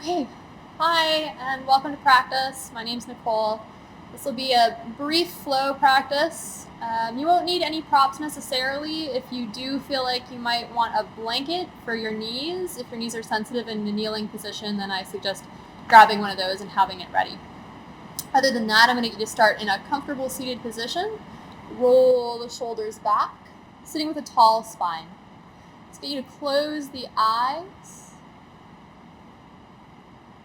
Okay, hi and welcome to practice. My name's Nicole. This will be a brief flow practice. You won't need any props necessarily. If you do feel like you might want a blanket for your knees, if your knees are sensitive in the kneeling position, then I suggest grabbing one of those and having it ready. Other than that, I'm going to get you to start in a comfortable seated position. Roll the shoulders back, sitting with a tall spine. Let's get you to close the eyes.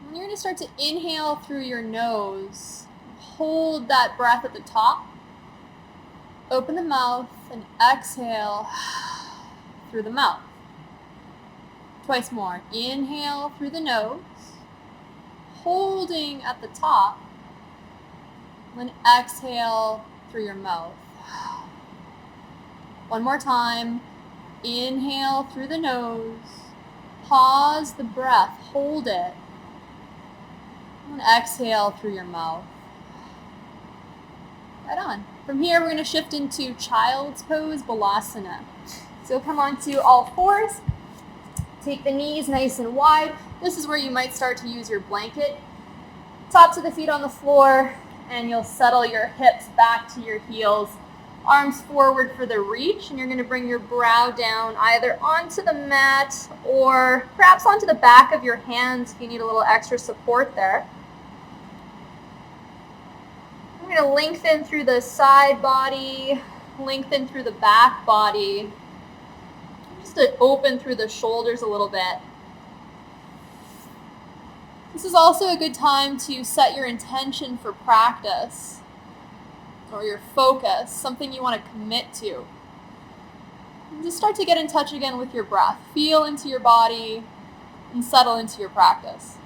And you're going to start to inhale through your nose. Hold that breath at the top. Open the mouth and exhale through the mouth. Twice more. Inhale through the nose, holding at the top, and exhale through your mouth. One more time. Inhale through the nose, pause the breath, hold it, and exhale through your mouth. Right on. From here, we're going to shift into Child's Pose, Balasana. So come onto all fours. Take the knees nice and wide. This is where you might start to use your blanket. Tops of the feet on the floor, and you'll settle your hips back to your heels. Arms forward for the reach, and you're going to bring your brow down either onto the mat or perhaps onto the back of your hands if you need a little extra support there. I'm going to lengthen through the side body, lengthen through the back body, just to open through the shoulders a little bit. This is also a good time to set your intention for practice or your focus, something you want to commit to. And just start to get in touch again with your breath. Feel into your body and settle into your practice.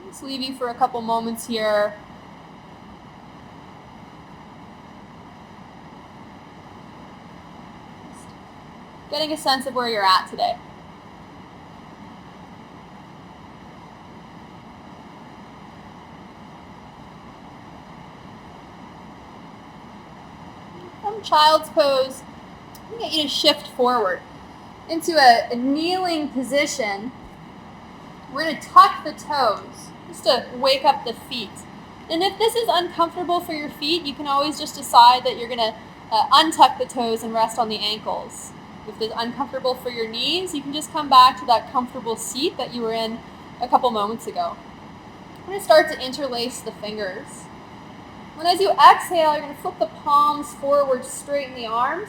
Just leave you for a couple moments here. Getting a sense of where you're at today. From Child's Pose, I'm going to get you to shift forward into a kneeling position. We're going to tuck the toes just to wake up the feet. And if this is uncomfortable for your feet, you can always just decide that you're going to untuck the toes and rest on the ankles. If it's uncomfortable for your knees, you can just come back to that comfortable seat that you were in a couple moments ago. I'm going to start to interlace the fingers. And as you exhale, you're going to flip the palms forward, straighten the arms,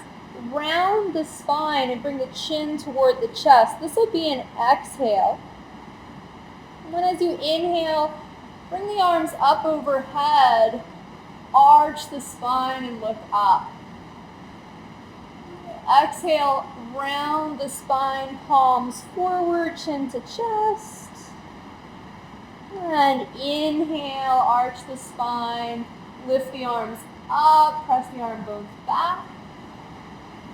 round the spine, and bring the chin toward the chest. This will be an exhale. And then as you inhale, bring the arms up overhead, arch the spine, and look up. Exhale, round the spine, palms forward, chin to chest. And inhale, arch the spine, lift the arms up, press the arm bones back.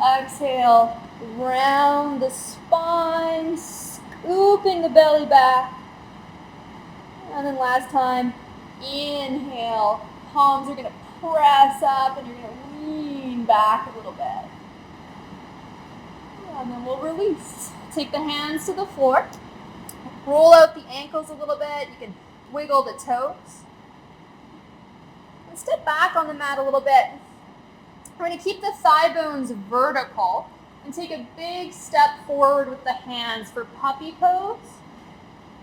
Exhale, round the spine, scooping the belly back. And then last time, inhale, palms are going to press up and you're going to lean back a little bit. And then we'll release. Take the hands to the floor. Roll out the ankles a little bit. You can wiggle the toes. And step back on the mat a little bit. We're going to keep the thigh bones vertical and take a big step forward with the hands for puppy pose.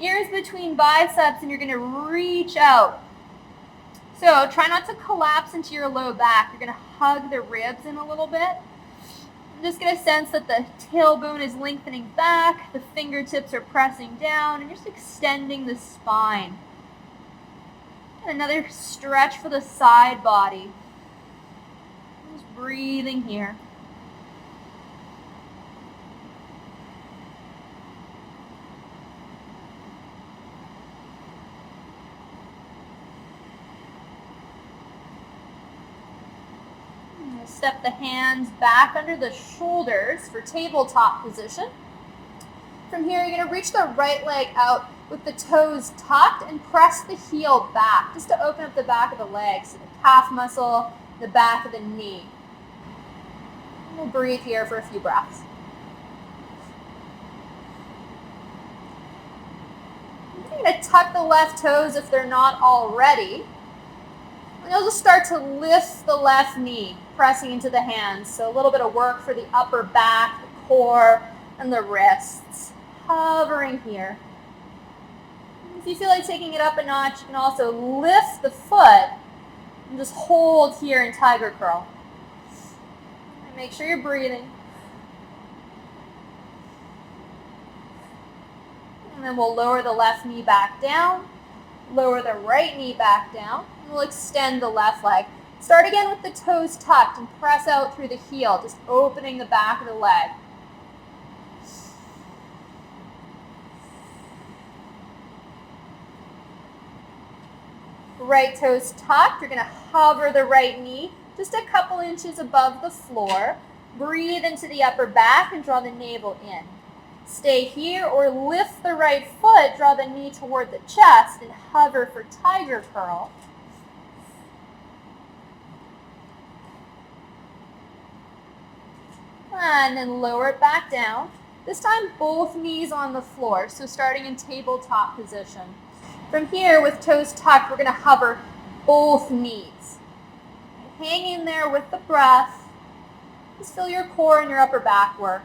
Ears between biceps, and you're going to reach out. So try not to collapse into your low back. You're going to hug the ribs in a little bit. Just get a sense that the tailbone is lengthening back, the fingertips are pressing down, and just extending the spine. And another stretch for the side body. Just breathing here. Step the hands back under the shoulders for tabletop position. From here, you're going to reach the right leg out with the toes tucked and press the heel back just to open up the back of the leg, so the calf muscle, the back of the knee. We'll breathe here for a few breaths. You're going to tuck the left toes if they're not already. And you'll just start to lift the left knee, pressing into the hands. So a little bit of work for the upper back, the core, and the wrists. Hovering here. If you feel like taking it up a notch, you can also lift the foot and just hold here in tiger curl. And make sure you're breathing. And then we'll lower the left knee back down, lower the right knee back down, and we'll extend the left leg. Start again with the toes tucked and press out through the heel, just opening the back of the leg. Right toes tucked. You're going to hover the right knee just a couple inches above the floor. Breathe into the upper back and draw the navel in. Stay here or lift the right foot, draw the knee toward the chest and hover for tiger curl. And then lower it back down. This time both knees on the floor, so starting in tabletop position. From here, with toes tucked, we're going to hover both knees. Hang in there with the breath. Just feel your core and your upper back work.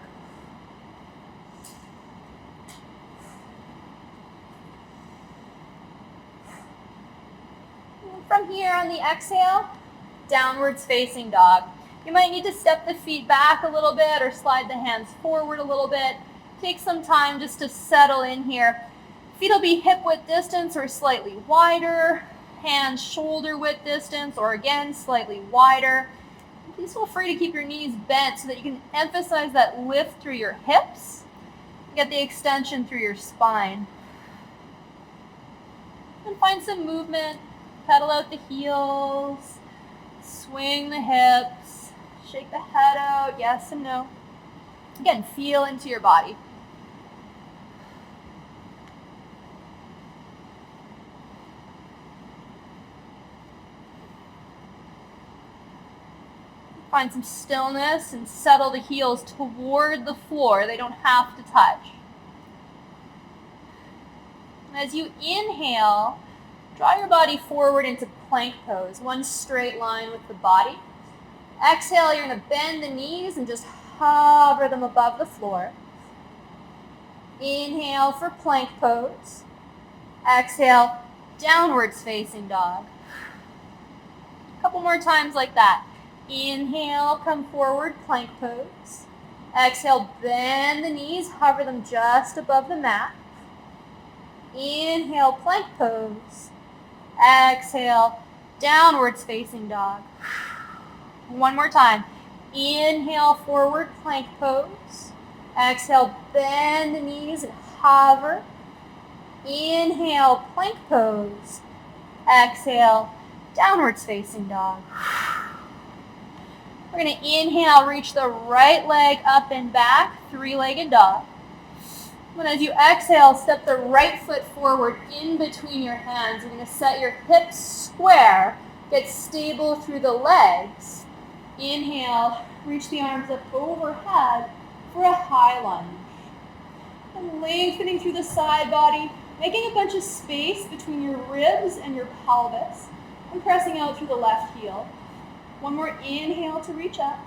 And from here, on the exhale, downwards facing dog. You might need to step the feet back a little bit or slide the hands forward a little bit. Take some time just to settle in here. Feet will be hip width distance or slightly wider. Hands shoulder width distance or again slightly wider. Please feel free to keep your knees bent so that you can emphasize that lift through your hips. Get the extension through your spine. And find some movement. Pedal out the heels. Swing the hips. Shake the head out. Yes and no. Again, feel into your body. Find some stillness and settle the heels toward the floor. They don't have to touch. As you inhale, draw your body forward into plank pose, one straight line with the body. Exhale, you're going to bend the knees and just hover them above the floor. Inhale for plank pose. Exhale, downwards facing dog. A couple more times like that. Inhale, come forward, plank pose. Exhale, bend the knees, hover them just above the mat. Inhale, plank pose. Exhale, downwards facing dog. One more time. Inhale, forward, plank pose. Exhale, bend the knees and hover. Inhale, plank pose. Exhale, downwards facing dog. We're going to inhale, reach the right leg up and back, three-legged dog. And as you exhale, step the right foot forward in between your hands. You're going to set your hips square, get stable through the legs. Inhale, reach the arms up overhead for a high lunge. And lengthening through the side body, making a bunch of space between your ribs and your pelvis, and pressing out through the left heel. One more inhale to reach up.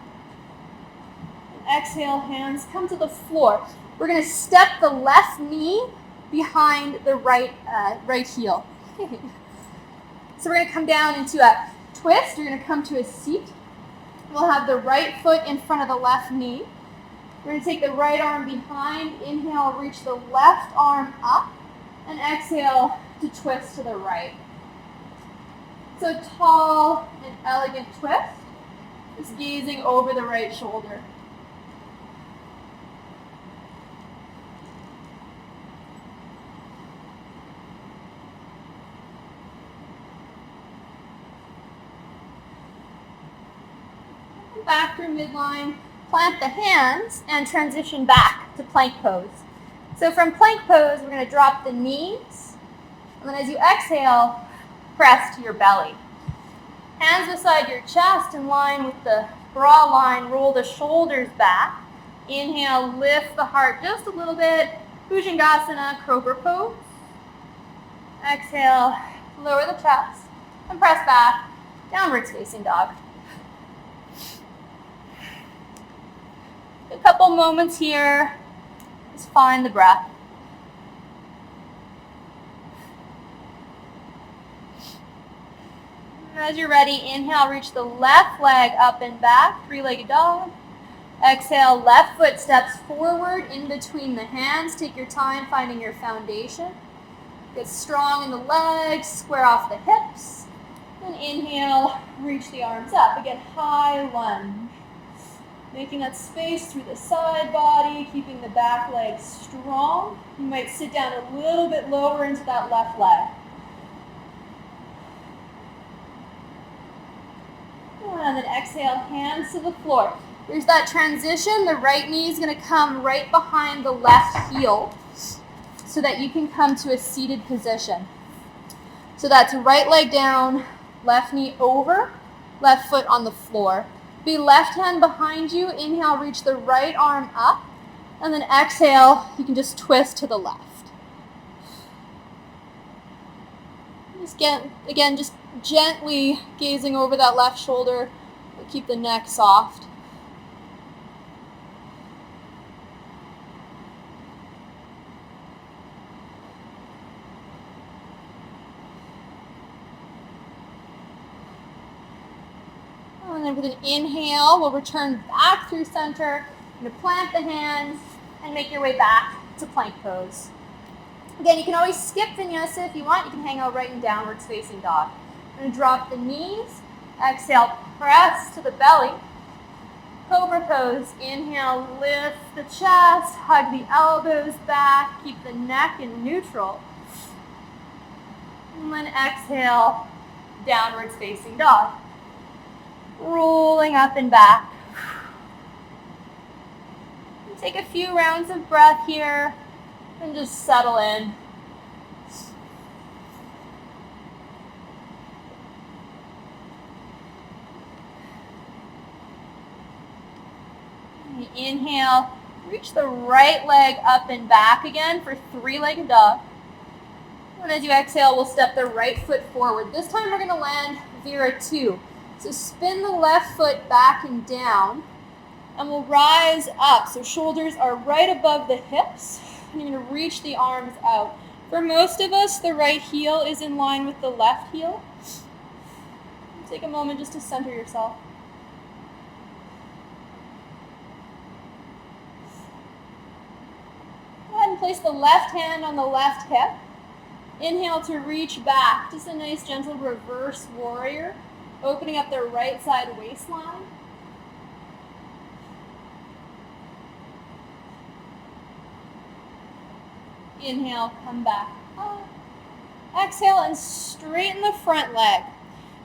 And exhale, hands come to the floor. We're going to step the left knee behind the right heel. So we're going to come down into a twist. You're going to come to a seat. We'll have the right foot in front of the left knee. We're going to take the right arm behind. Inhale, reach the left arm up. And exhale to twist to the right. So tall and elegant twist, just gazing over the right shoulder. Back through midline, plant the hands and transition back to plank pose. So from plank pose, we're going to drop the knees, and then as you exhale, press to your belly. Hands beside your chest in line with the bra line, roll the shoulders back. Inhale, lift the heart just a little bit. Bhujangasana, Cobra Pose. Exhale, lower the chest and press back, downwards facing dog. A couple moments here, just find the breath. As you're ready, inhale, reach the left leg up and back, three-legged dog. Exhale, left foot steps forward in between the hands. Take your time finding your foundation. Get strong in the legs, square off the hips. And inhale, reach the arms up. Again, high lunge. Making that space through the side body, keeping the back leg strong. You might sit down a little bit lower into that left leg. And then exhale, hands to the floor. There's that transition. The right knee is going to come right behind the left heel so that you can come to a seated position. So that's right leg down, left knee over, left foot on the floor. Be left hand behind you. Inhale, reach the right arm up. And then exhale, you can just twist to the left. Again, just gently gazing over that left shoulder. Keep the neck soft. And then with an inhale, we'll return back through center. You're going to plant the hands and make your way back to plank pose. Again, you can always skip vinyasa if you want. You can hang out right in downwards facing dog. I'm going to drop the knees. Exhale, press to the belly. Cobra Pose. Inhale, lift the chest, hug the elbows back, keep the neck in neutral. And then exhale, downwards facing dog. Rolling up and back. Take a few rounds of breath here and just settle in. Inhale, reach the right leg up and back again for three-legged dog. And as you exhale, we'll step the right foot forward. This time we're going to land Vira 2. So spin the left foot back and down, and we'll rise up. So shoulders are right above the hips, and you're going to reach the arms out. For most of us, the right heel is in line with the left heel. Take a moment just to center yourself. Go ahead and place the left hand on the left hip. Inhale to reach back. Just a nice gentle reverse warrior. Opening up the right side waistline. Inhale, come back up. Exhale and straighten the front leg.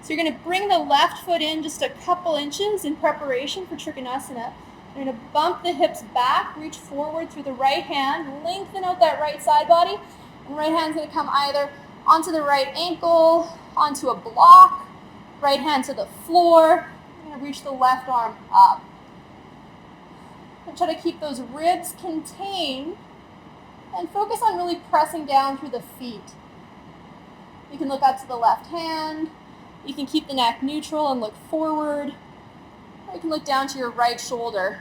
So you're going to bring the left foot in just a couple inches in preparation for Trikonasana. You're going to bump the hips back, reach forward through the right hand, lengthen out that right side body. And right hand's going to come either onto the right ankle, onto a block. Right hand to the floor. You're going to reach the left arm up. And try to keep those ribs contained and focus on really pressing down through the feet. You can look up to the left hand. You can keep the neck neutral and look forward. Or you can look down to your right shoulder.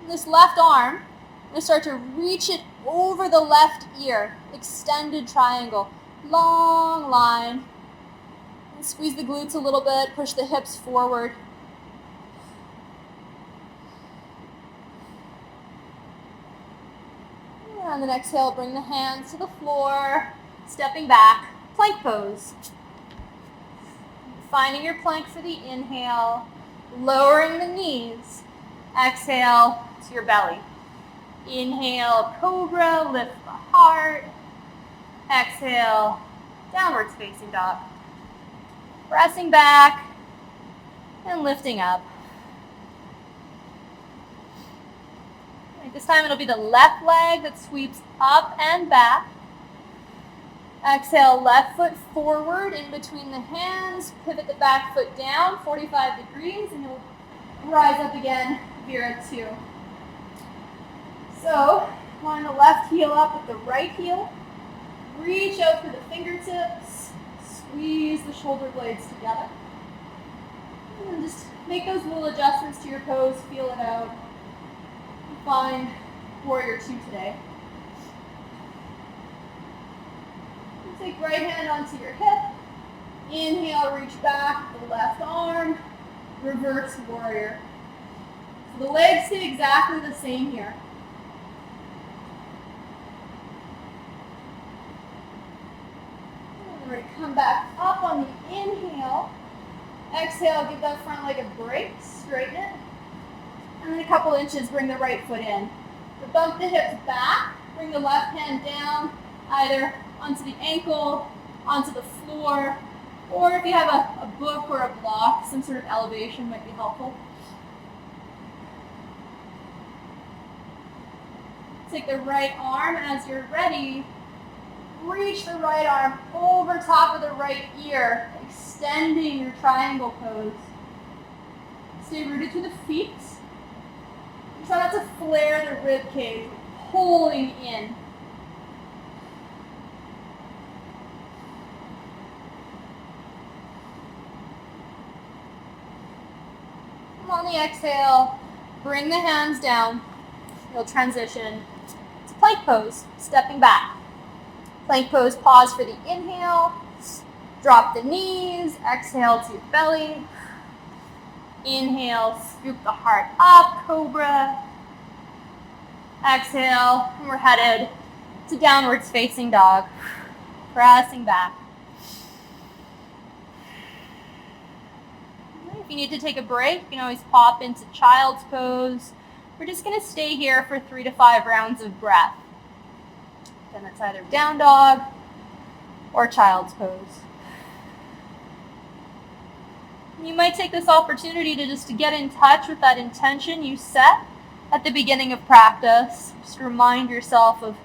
And this left arm, I'm going to start to reach it over the left ear. Extended triangle. Long line. Squeeze the glutes a little bit, push the hips forward. And then exhale, bring the hands to the floor, stepping back, plank pose. Finding your plank for the inhale, lowering the knees. Exhale to your belly. Inhale, cobra, lift the heart. Exhale, downwards facing dog. Pressing back and lifting up. Right, this time it'll be the left leg that sweeps up and back. Exhale, left foot forward in between the hands. Pivot the back foot down 45 degrees and you'll rise up again, Vira 2. So, line the left heel up with the right heel. reach out for the fingertips, squeeze the shoulder blades together. And just make those little adjustments to your pose, feel it out. Find warrior 2 today. Take right hand onto your hip. Inhale, reach back the left arm. Reverse warrior. So the legs stay exactly the same here. And we're going to come back up on the inhale. Exhale, give that front leg a break, straighten it. And then a couple inches, bring the right foot in. So bump the hips back, bring the left hand down, either onto the ankle, onto the floor, or if you have a book or a block, some sort of elevation might be helpful. Take the right arm, and as you're ready, reach the right arm over top of the right ear, extending your triangle pose. Stay rooted to the feet. Try not to flare the rib cage, pulling in. On the exhale, bring the hands down. You'll transition to plank pose, stepping back. Plank pose, pause for the inhale. Drop the knees, exhale to your belly. Inhale, scoop the heart up, cobra. Exhale, and we're headed to downwards facing dog. Pressing back. If you need to take a break, you can always pop into child's pose. We're just going to stay here for 3 to 5 rounds of breath. Then it's either down dog or child's pose. You might take this opportunity to get in touch with that intention you set at the beginning of practice. Just remind yourself of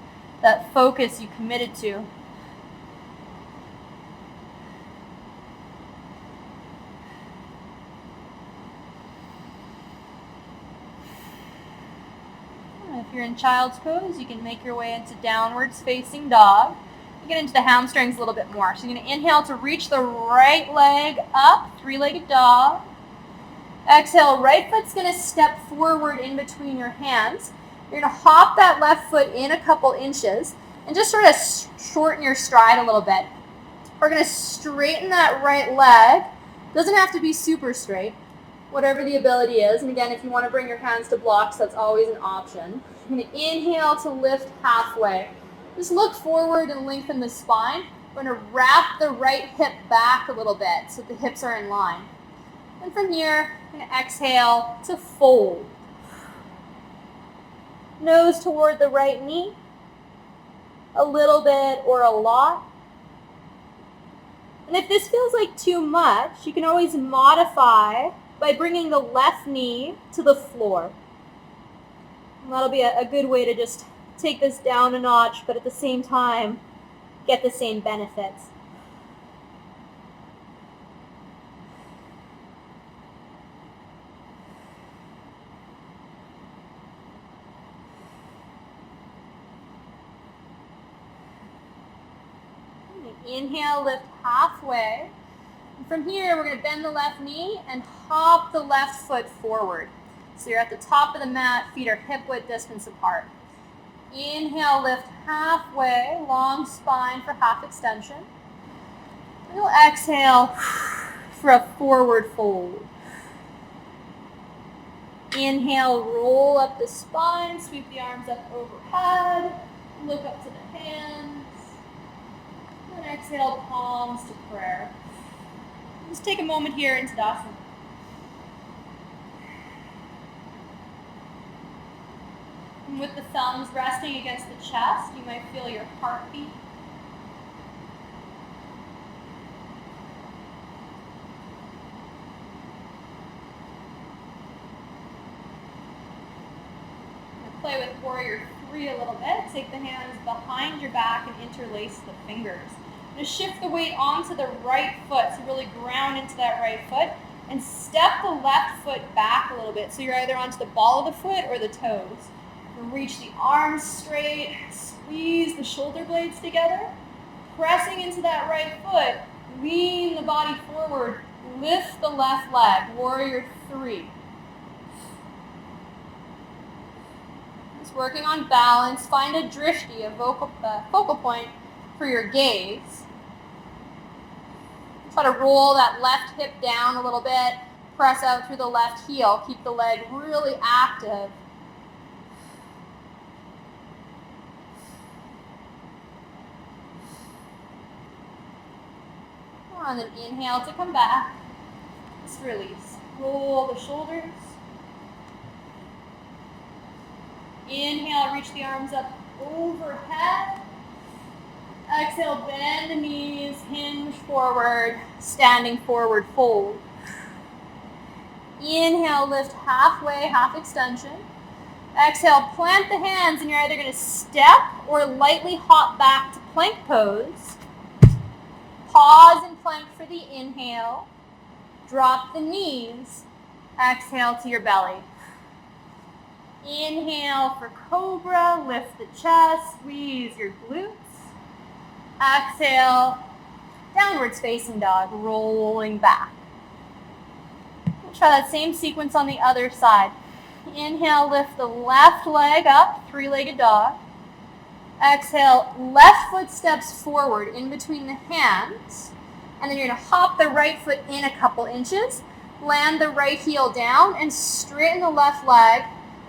that focus you committed to. If you're in child's pose, you can make your way into downwards facing dog. You get into the hamstrings a little bit more. So you're going to inhale to reach the right leg up, three-legged dog. Exhale, right foot's going to step forward in between your hands. You're going to hop that left foot in a couple inches and just sort of shorten your stride a little bit. We're going to straighten that right leg. Doesn't have to be super straight, whatever the ability is. And again, if you want to bring your hands to blocks, that's always an option. I'm going to inhale to lift halfway. Just look forward and lengthen the spine. We're going to wrap the right hip back a little bit so the hips are in line. And from here, I'm going to exhale to fold. Nose toward the right knee. A little bit or a lot. And if this feels like too much, you can always modify by bringing the left knee to the floor. And that'll be a good way to just take this down a notch, but at the same time, get the same benefits. Inhale, lift halfway. And from here, we're going to bend the left knee and hop the left foot forward. So you're at the top of the mat, feet are hip-width distance apart. Inhale, lift halfway, long spine for half extension. And you'll exhale for a forward fold. Inhale, roll up the spine, sweep the arms up overhead, look up to the hands. And exhale, palms to prayer. Just take a moment here in Tadasana. And with the thumbs resting against the chest, you might feel your heartbeat. Play with warrior 3 a little bit. Take the hands behind your back and interlace the fingers. I'm going to shift the weight onto the right foot, so really ground into that right foot, and step the left foot back a little bit, so you're either onto the ball of the foot or the toes. And reach the arms straight, squeeze the shoulder blades together, Pressing into that right foot, lean the body forward, lift the left leg, warrior 3. Just working on balance, find a drishti, a focal point for your gaze. Try to roll that left hip down a little bit, press out through the left heel, keep the leg really active. And then inhale to come back. Just release. Roll the shoulders. Inhale, reach the arms up overhead. Exhale, bend the knees, hinge forward, standing forward fold. Inhale, lift halfway, half extension. Exhale, plant the hands, and you're either going to step or lightly hop back to plank pose. Pause and plank for the inhale. Drop the knees. Exhale to your belly. Inhale for cobra. Lift the chest. Squeeze your glutes. Exhale. Downwards facing dog. Rolling back. We'll try that same sequence on the other side. Inhale. Lift the left leg up. Three-legged dog. Exhale, left foot steps forward in between the hands, and then you're going to hop the right foot in a couple inches, land the right heel down, and straighten the left leg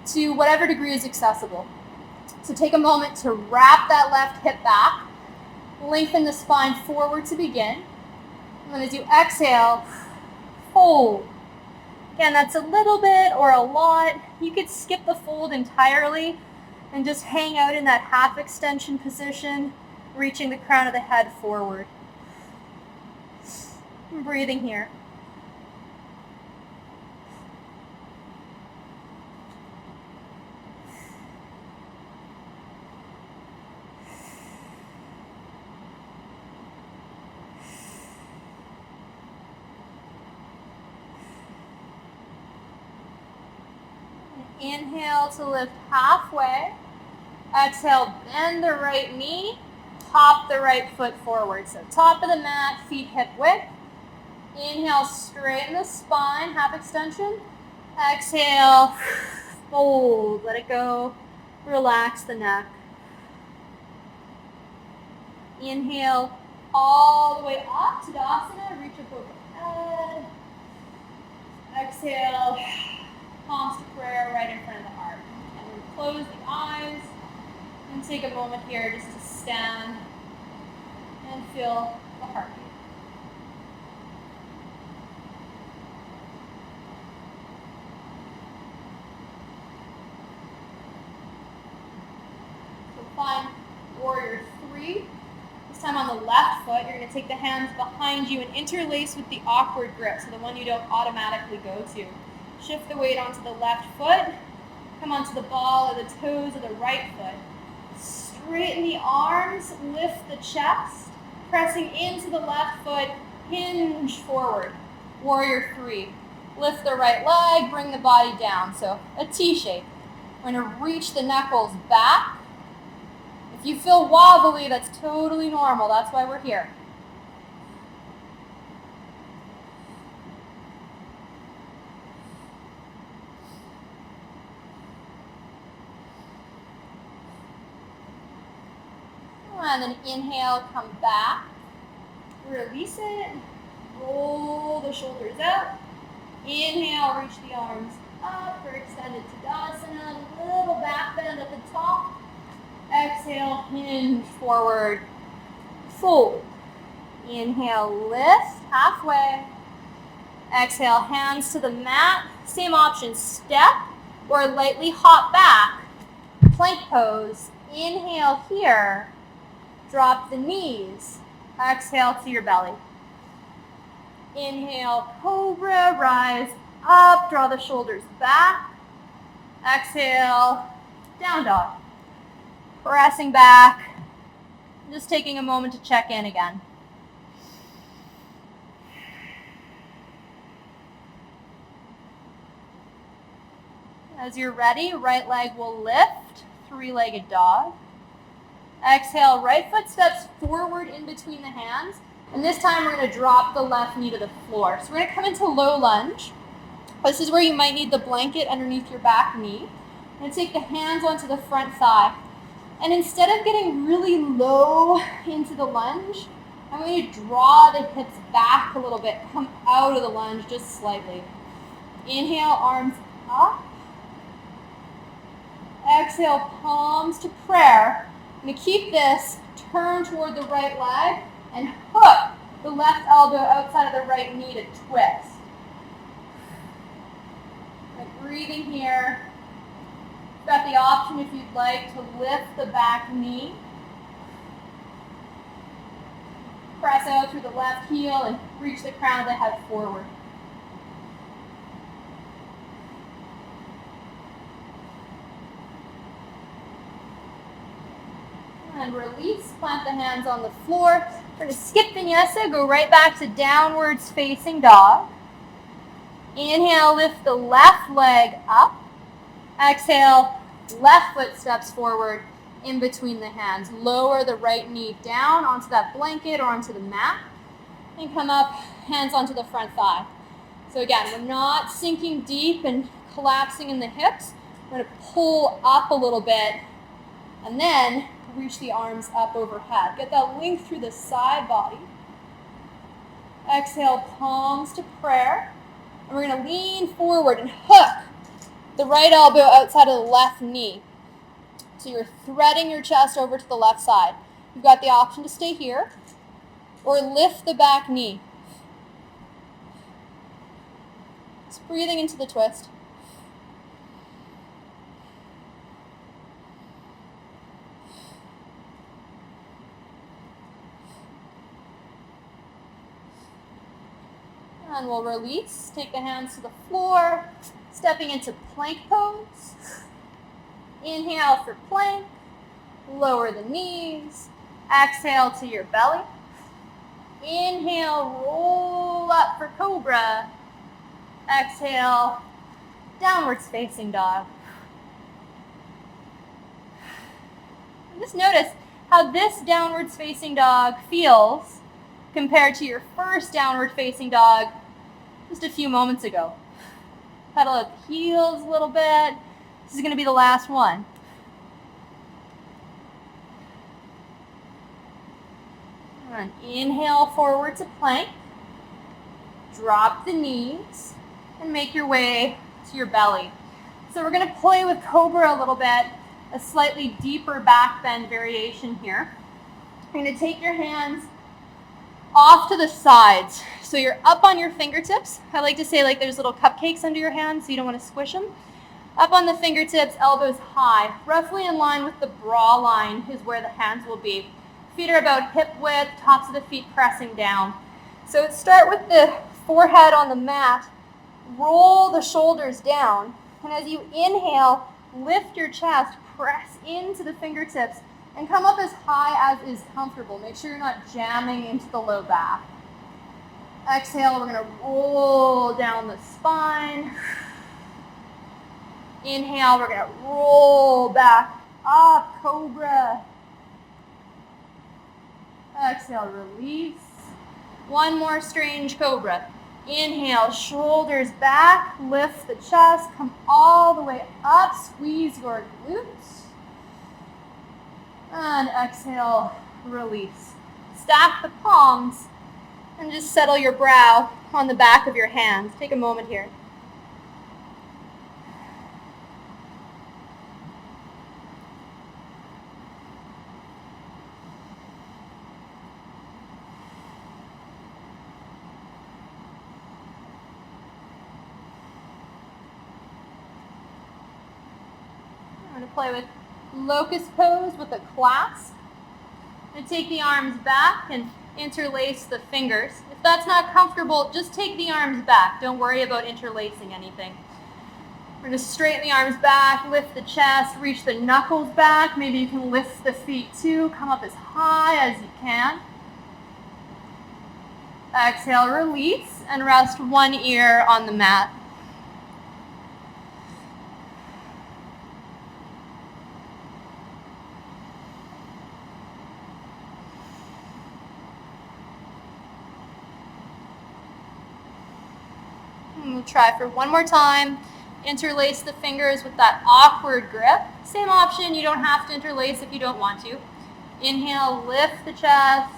to whatever degree is accessible. So take a moment to wrap that left hip back, lengthen the spine forward to begin, and then as you exhale, fold. Again, that's a little bit or a lot. You could skip the fold entirely and just hang out in that half extension position, reaching the crown of the head forward. I'm breathing here. Inhale to lift halfway. Exhale, bend the right knee, hop the right foot forward. So top of the mat, feet hip width. Inhale, straighten the spine, half extension. Exhale, fold, let it go. Relax the neck. Inhale, all the way up to Tadasana, reach up overhead. Exhale, palms to prayer right in front of the heart. And then close the eyes. And take a moment here just to stand and feel the heartbeat. So find warrior 3. This time on the left foot, you're going to take the hands behind you and interlace with the awkward grip, so the one you don't automatically go to. Shift the weight onto the left foot. Come onto the ball or the toes of the right foot. Straighten the arms, lift the chest, pressing into the left foot, hinge forward. Warrior 3. Lift the right leg, bring the body down. So a T shape. We're going to reach the knuckles back. If you feel wobbly, that's totally normal. That's why we're here. And then inhale, come back. Release it. Roll the shoulders out. Inhale, reach the arms up for extended Tadasana. Little back bend at the top. Exhale, hinge forward. Fold. Inhale, lift halfway. Exhale, hands to the mat. Same option, step or lightly hop back. Plank pose. Inhale here. Drop the knees. Exhale to your belly. Inhale, cobra, rise up, draw the shoulders back. Exhale, down dog. Pressing back. Just taking a moment to check in again. As you're ready, right leg will lift, three-legged dog. Exhale, right foot steps forward in between the hands. And this time we're going to drop the left knee to the floor. So we're going to come into low lunge. This is where you might need the blanket underneath your back knee. I'm going to take the hands onto the front thigh. And instead of getting really low into the lunge, I'm going to draw the hips back a little bit. Come out of the lunge just slightly. Inhale, arms up. Exhale, palms to prayer. I'm going to keep this, turn toward the right leg, and hook the left elbow outside of the right knee to twist. Breathing here. You've got the option, if you'd like, to lift the back knee. Press out through the left heel and reach the crown of the head forward. And release, plant the hands on the floor. We're going to skip vinyasa, go right back to downwards facing dog. Inhale, lift the left leg up. Exhale, left foot steps forward in between the hands. Lower the right knee down onto that blanket or onto the mat. And come up, hands onto the front thigh. So again, we're not sinking deep and collapsing in the hips. We're going to pull up a little bit and then reach the arms up overhead. Get that length through the side body. Exhale, palms to prayer. And we're going to lean forward and hook the right elbow outside of the left knee. So you're threading your chest over to the left side. You've got the option to stay here or lift the back knee. Just breathing into the twist. And we'll release, take the hands to the floor, stepping into plank pose. Inhale for plank, lower the knees, exhale to your belly. Inhale, roll up for cobra. Exhale, downwards facing dog. And just notice how this downwards facing dog feels compared to your first downward facing dog just a few moments ago. Pedal at the heels a little bit. This is going to be the last one. And inhale forward to plank. Drop the knees and make your way to your belly. So we're going to play with cobra a little bit, a slightly deeper back bend variation here. You're going to take your hands off to the sides. So you're up on your fingertips. I like to say like there's little cupcakes under your hands so you don't want to squish them. Up on the fingertips, elbows high. Roughly in line with the bra line is where the hands will be. Feet are about hip width, tops of the feet pressing down. So start with the forehead on the mat. Roll the shoulders down. And as you inhale, lift your chest, press into the fingertips, and come up as high as is comfortable. Make sure you're not jamming into the low back. Exhale, we're going to roll down the spine. Inhale, we're going to roll back up, cobra. Exhale, release. One more strange cobra. Inhale, shoulders back, lift the chest, come all the way up, squeeze your glutes. And exhale, release. Stack the palms and just settle your brow on the back of your hands. Take a moment here. I'm going to play with Locust Pose with a clasp. And take the arms back and interlace the fingers. If that's not comfortable, just take the arms back. Don't worry about interlacing anything. We're going to straighten the arms back, lift the chest, reach the knuckles back. Maybe you can lift the feet too. Come up as high as you can. Exhale, release, and rest one ear on the mat. We'll try for one more time. Interlace the fingers with that awkward grip. Same option, you don't have to interlace if you don't want to. Inhale, lift the chest,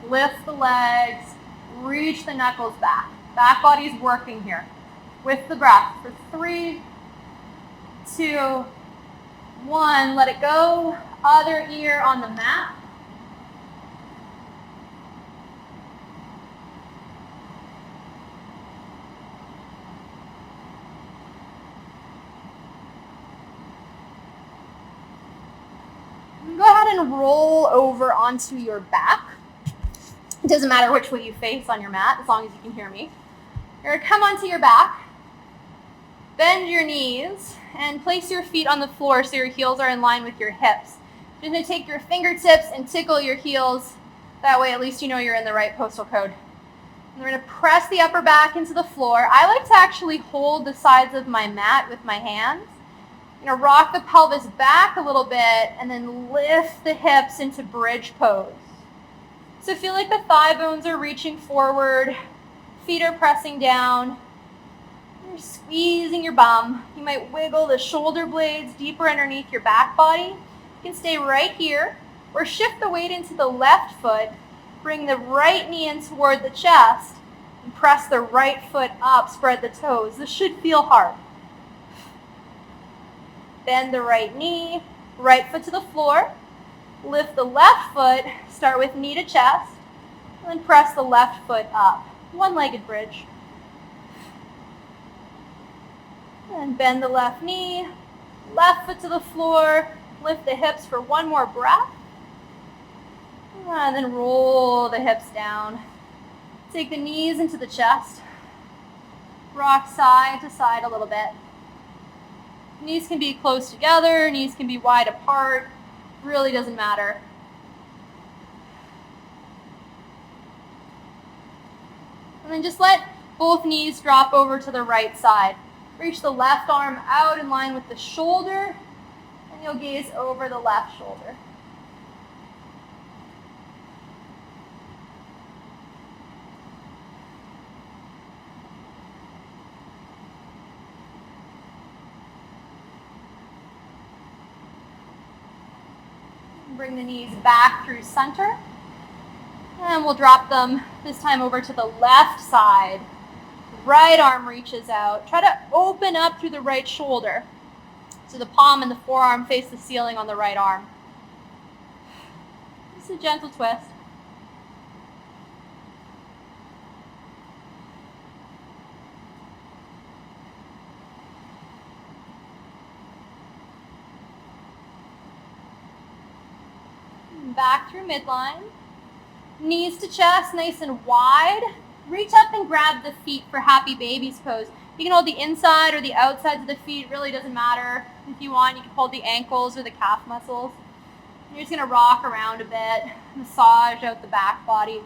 lift the legs, reach the knuckles back. Back body's working here with the breath for 3, 2, 1. Let it go. Other ear on the mat. Go ahead and roll over onto your back. It doesn't matter which way you face on your mat, as long as you can hear me. You're going to come onto your back, bend your knees, and place your feet on the floor so your heels are in line with your hips. You're going to take your fingertips and tickle your heels. That way at least you know you're in the right postal code. And we're going to press the upper back into the floor. I like to actually hold the sides of my mat with my hands. You're going to rock the pelvis back a little bit and then lift the hips into bridge pose. So feel like the thigh bones are reaching forward, feet are pressing down, you're squeezing your bum. You might wiggle the shoulder blades deeper underneath your back body. You can stay right here or shift the weight into the left foot, bring the right knee in toward the chest, and press the right foot up, spread the toes. This should feel hard. Bend the right knee, right foot to the floor. Lift the left foot, start with knee to chest, and then press the left foot up. One-legged bridge. And bend the left knee, left foot to the floor, lift the hips for one more breath. And then roll the hips down. Take the knees into the chest. Rock side to side a little bit. Knees can be close together, knees can be wide apart. Really doesn't matter. And then just let both knees drop over to the right side. Reach the left arm out in line with the shoulder, and you'll gaze over the left shoulder. Bring the knees back through center. And we'll drop them this time over to the left side. Right arm reaches out. Try to open up through the right shoulder. So the palm and the forearm face the ceiling on the right arm. Just a gentle twist. Back through midline. Knees to chest, nice and wide. Reach up and grab the feet for happy baby's pose. You can hold the inside or the outsides of the feet, really doesn't matter. If you want, you can hold the ankles or the calf muscles. You're just going to rock around a bit, massage out the back body.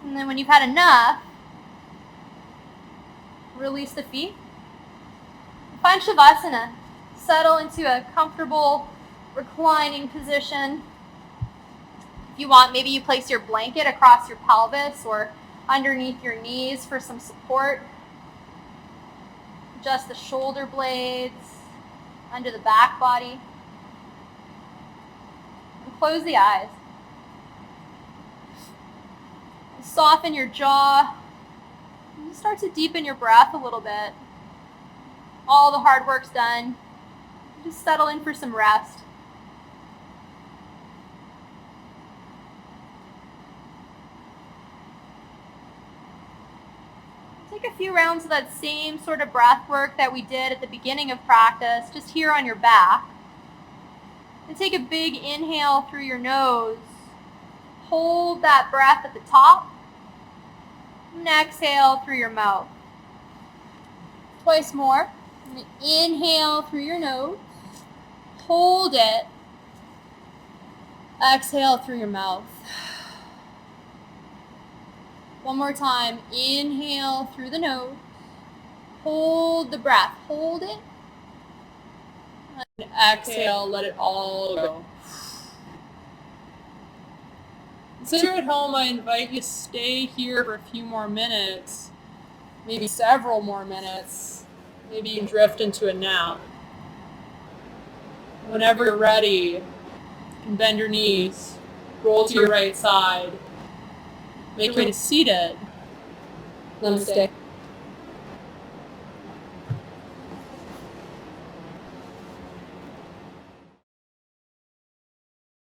And then when you've had enough, release the feet. Find Shavasana. Settle into a comfortable reclining position. If you want, maybe you place your blanket across your pelvis or underneath your knees for some support. Adjust the shoulder blades under the back body. And close the eyes. Soften your jaw. And start to deepen your breath a little bit. All the hard work's done. Just settle in for some rest. Take a few rounds of that same sort of breath work that we did at the beginning of practice, just here on your back. And take a big inhale through your nose. Hold that breath at the top. And exhale through your mouth. Twice more. Inhale through your nose. Hold it. Exhale through your mouth. One more time. Inhale through the nose. Hold the breath. Hold it. And exhale, let it all go. Since you're at home, I invite you to stay here for a few more minutes, maybe several more minutes. Maybe you can drift into a nap. Whenever you're ready, you can bend your knees, roll to your right side, make your way to seated. Namaste.